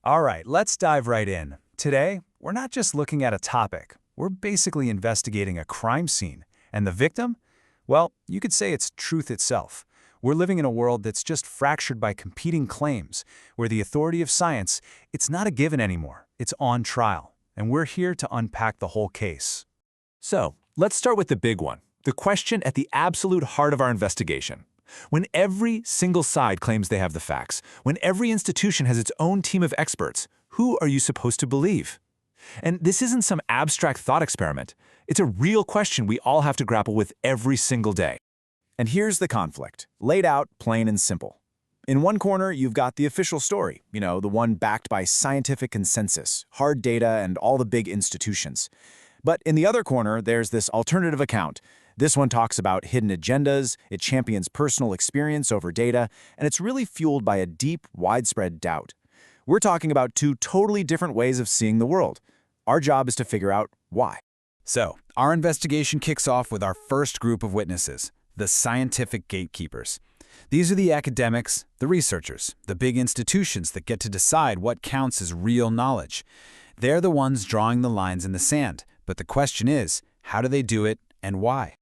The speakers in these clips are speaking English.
All right, let's dive right in. Today, we're not just looking at a topic. We're basically investigating a crime scene. And the victim? Well, you could say it's truth itself. We're living in a world that's just fractured by competing claims, where the authority of science, it's not a given anymore. It's on trial. And we're here to unpack the whole case. So, let's start with the big one, the question at the absolute heart of our investigation. When every single side claims they have the facts, when every institution has its own team of experts, who are you supposed to believe? And this isn't some abstract thought experiment. It's a real question we all have to grapple with every single day. And here's the conflict, laid out plain and simple. In one corner, you've got the official story, the one backed by scientific consensus, hard data, and all the big institutions. But in the other corner, there's this alternative account. This one talks about hidden agendas, it champions personal experience over data, and it's really fueled by a deep, widespread doubt. We're talking about two totally different ways of seeing the world. Our job is to figure out why. So, our investigation kicks off with our first group of witnesses, the scientific gatekeepers. These are the academics, the researchers, the big institutions that get to decide what counts as real knowledge. They're the ones drawing the lines in the sand. But the question is, how do they do it and why?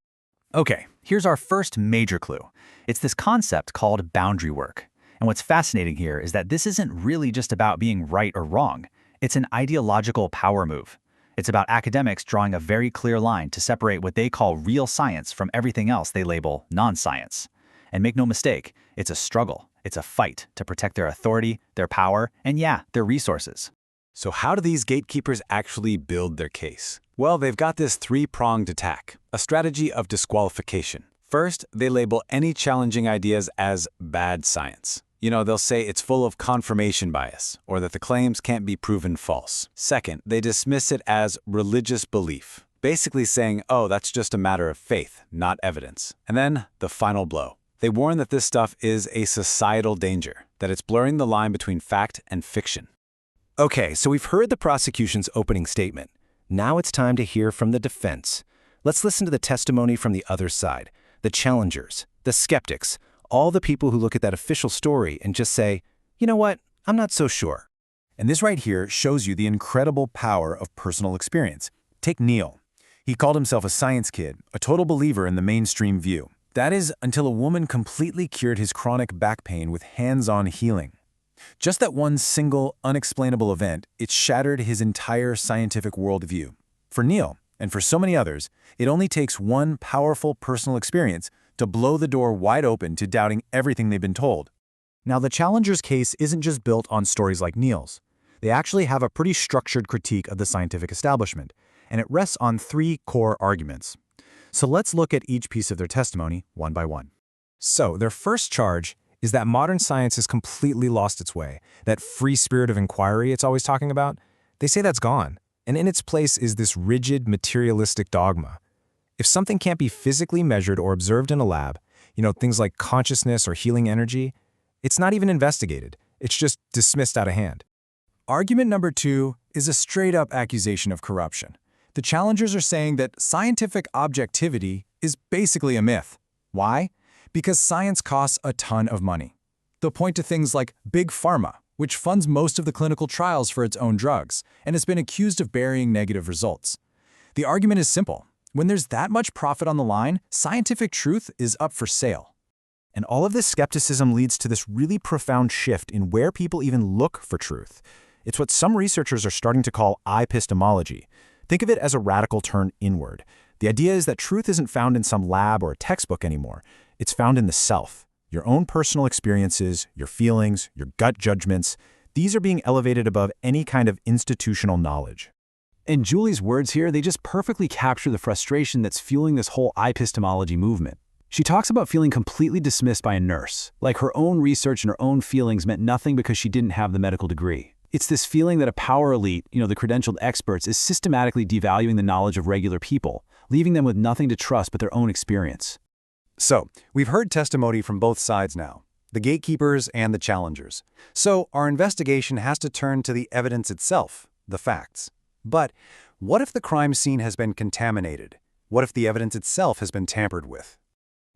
Okay, here's our first major clue. It's this concept called boundary work. And what's fascinating here is that this isn't really just about being right or wrong. It's an ideological power move. It's about academics drawing a very clear line to separate what they call real science from everything else they label non-science. And make no mistake, it's a struggle. It's a fight to protect their authority, their power, and their resources. So how do these gatekeepers actually build their case? Well, they've got this three-pronged attack, a strategy of disqualification. First, they label any challenging ideas as bad science. They'll say it's full of confirmation bias, or that the claims can't be proven false. Second, they dismiss it as religious belief, basically saying, oh, that's just a matter of faith, not evidence. And then, the final blow. They warn that this stuff is a societal danger, that it's blurring the line between fact and fiction. Okay, so we've heard the prosecution's opening statement. Now it's time to hear from the defense. Let's listen to the testimony from the other side, the challengers, the skeptics, all the people who look at that official story and just say, you know what, I'm not so sure. And this right here shows you the incredible power of personal experience. Take Neil. He called himself a science kid, a total believer in the mainstream view. That is, until a woman completely cured his chronic back pain with hands-on healing. Just that one single, unexplainable event, it shattered his entire scientific worldview. For Neil, and for so many others, it only takes one powerful personal experience to blow the door wide open to doubting everything they've been told. Now, the challenger's case isn't just built on stories like Neil's. They actually have a pretty structured critique of the scientific establishment, and it rests on three core arguments. So let's look at each piece of their testimony one by one. So, their first charge is that modern science has completely lost its way. That free spirit of inquiry it's always talking about, they say that's gone. And in its place is this rigid, materialistic dogma. If something can't be physically measured or observed in a lab, things like consciousness or healing energy, it's not even investigated. It's just dismissed out of hand. Argument number two is a straight-up accusation of corruption. The challengers are saying that scientific objectivity is basically a myth. Why? Because science costs a ton of money. They'll point to things like Big Pharma, which funds most of the clinical trials for its own drugs, and has been accused of burying negative results. The argument is simple. When there's that much profit on the line, scientific truth is up for sale. And all of this skepticism leads to this really profound shift in where people even look for truth. It's what some researchers are starting to call epistemology. Think of it as a radical turn inward. The idea is that truth isn't found in some lab or a textbook anymore. It's found in the self. Your own personal experiences, your feelings, your gut judgments, these are being elevated above any kind of institutional knowledge. In Julie's words here, they just perfectly capture the frustration that's fueling this whole epistemology movement. She talks about feeling completely dismissed by a nurse, like her own research and her own feelings meant nothing because she didn't have the medical degree. It's this feeling that a power elite, the credentialed experts, is systematically devaluing the knowledge of regular people, leaving them with nothing to trust but their own experience. So, we've heard testimony from both sides now, the gatekeepers and the challengers. So, our investigation has to turn to the evidence itself, the facts. But what if the crime scene has been contaminated? What if the evidence itself has been tampered with?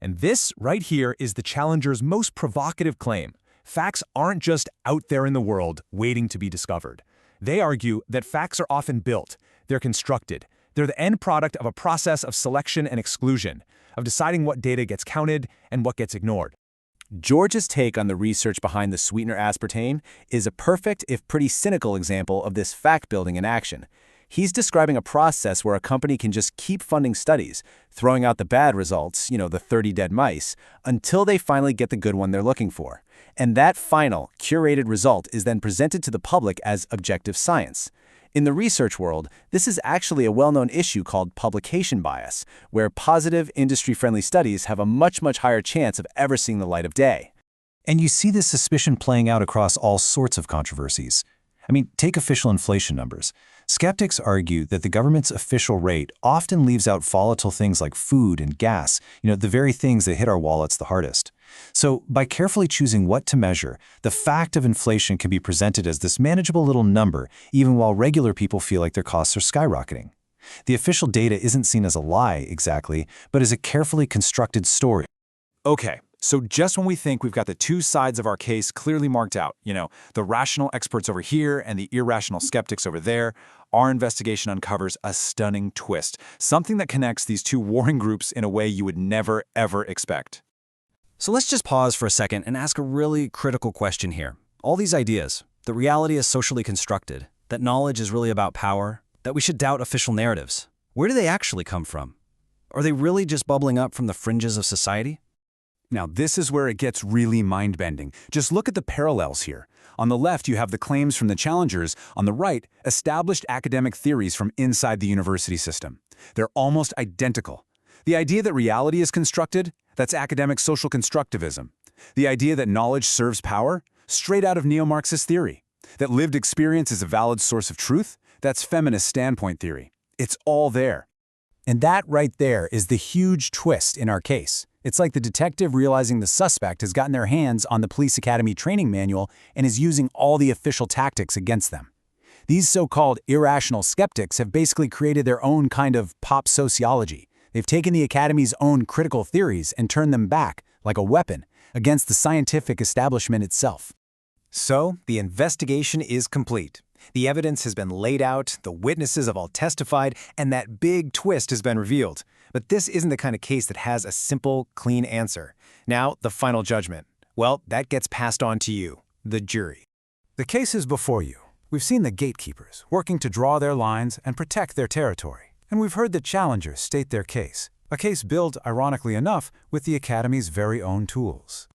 And this right here is the challenger's most provocative claim. Facts aren't just out there in the world waiting to be discovered. They argue that facts are often built, they're constructed. They're the end product of a process of selection and exclusion, of deciding what data gets counted and what gets ignored. George's take on the research behind the sweetener aspartame is a perfect, if pretty cynical, example of this fact-building in action. He's describing a process where a company can just keep funding studies, throwing out the bad results, the 30 dead mice, until they finally get the good one they're looking for. And that final, curated result is then presented to the public as objective science. In the research world, this is actually a well-known issue called publication bias, where positive, industry-friendly studies have a much higher chance of ever seeing the light of day. And you see this suspicion playing out across all sorts of controversies. Take official inflation numbers. Skeptics argue that the government's official rate often leaves out volatile things like food and gas, the very things that hit our wallets the hardest. So by carefully choosing what to measure, the fact of inflation can be presented as this manageable little number, even while regular people feel like their costs are skyrocketing. The official data isn't seen as a lie, exactly, but as a carefully constructed story. Okay, so just when we think we've got the two sides of our case clearly marked out, the rational experts over here and the irrational skeptics over there, our investigation uncovers a stunning twist, something that connects these two warring groups in a way you would never, ever expect. So let's just pause for a second and ask a really critical question here. All these ideas, that reality is socially constructed, that knowledge is really about power, that we should doubt official narratives, where do they actually come from? Are they really just bubbling up from the fringes of society? Now, this is where it gets really mind-bending. Just look at the parallels here. On the left, you have the claims from the challengers. On the right, established academic theories from inside the university system. They're almost identical. The idea that reality is constructed, that's academic social constructivism. The idea that knowledge serves power, straight out of neo-Marxist theory. That lived experience is a valid source of truth, that's feminist standpoint theory. It's all there. And that right there is the huge twist in our case. It's like the detective realizing the suspect has gotten their hands on the police academy training manual and is using all the official tactics against them. These so-called irrational skeptics have basically created their own kind of pop-sociology. They've taken the academy's own critical theories and turned them back, like a weapon, against the scientific establishment itself. So, the investigation is complete. The evidence has been laid out, the witnesses have all testified, and that big twist has been revealed. But this isn't the kind of case that has a simple, clean answer. Now, the final judgment. Well, that gets passed on to you, the jury. The case is before you. We've seen the gatekeepers working to draw their lines and protect their territory. And we've heard the challengers state their case. A case built, ironically enough, with the Academy's very own tools.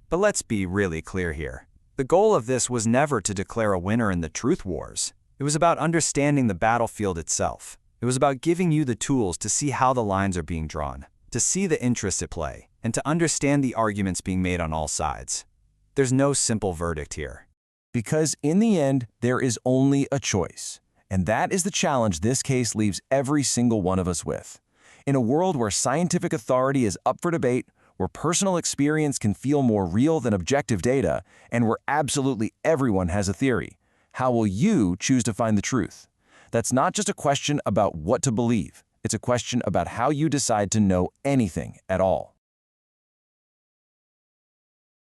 But let's be really clear here. The goal of this was never to declare a winner in the truth wars. It was about understanding the battlefield itself. It was about giving you the tools to see how the lines are being drawn, to see the interests at play, and to understand the arguments being made on all sides. There's no simple verdict here. Because in the end, there is only a choice. And that is the challenge this case leaves every single one of us with. In a world where scientific authority is up for debate, where personal experience can feel more real than objective data, and where absolutely everyone has a theory, how will you choose to find the truth? That's not just a question about what to believe. It's a question about how you decide to know anything at all.